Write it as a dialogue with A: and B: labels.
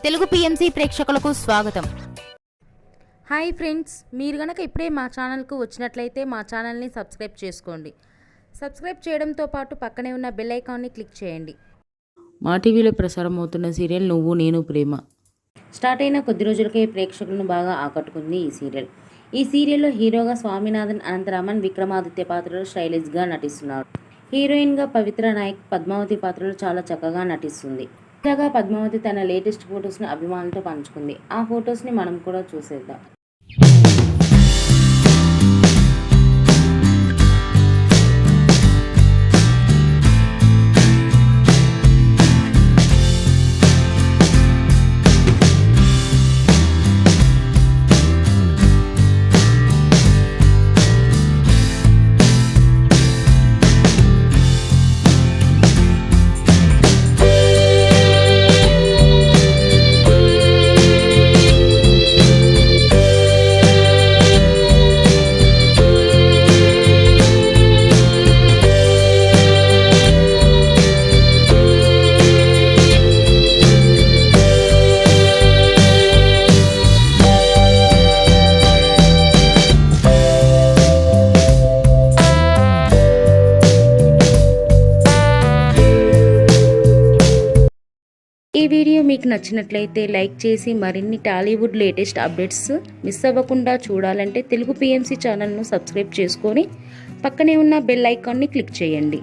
A: Telugu PMC ప్రేక్షకులకు స్వాగతం.
B: Hi friends, మీరు గనక ఇప్పుడే మా ఛానల్కు వచ్చినట్లయితే మా ఛానల్ని సబ్స్క్రైబ్ చేసుకోండి. సబ్స్క్రైబ్ చేయడంతో పాటు పక్కనే ఉన్న బెల్ ఐకాన్ని క్లిక్ చేయండి.
C: మా టీవీలో ప్రసారం అవుతున్న సీరియల్ నువ్వు నేను ప్రేమ
B: స్టార్ట్ అయిన కొద్ది రోజులకే ప్రేక్షకులను బాగా ఆకట్టుకుంది ఈ సీరియల్. ఈ సీరియల్లో హీరోగా స్వామినాథన్ అనంతరామన్ విక్రమాదిత్య పాత్రలో స్టైలిష్గా నటిస్తున్నారు. హీరోయిన్గా పవిత్ర నాయక్ పద్మావతి పాత్రలో చాలా చక్కగా నటిస్తుంది. తాజాగా పద్మావతి తన లేటెస్ట్ ఫొటోస్ని అభిమానులతో పంచుకుంది. ఆ ఫొటోస్ని మనం కూడా చూసేద్దాం. ఈ వీడియో మీకు నచ్చినట్లయితే లైక్ చేసి మరిన్ని టాలీవుడ్ లేటెస్ట్ అప్డేట్స్ మిస్ అవ్వకుండా చూడాలంటే తెలుగు పిఎంసి ఛానల్ను సబ్స్క్రైబ్ చేసుకొని పక్కనే ఉన్న బెల్ ఐకాన్ని క్లిక్ చేయండి.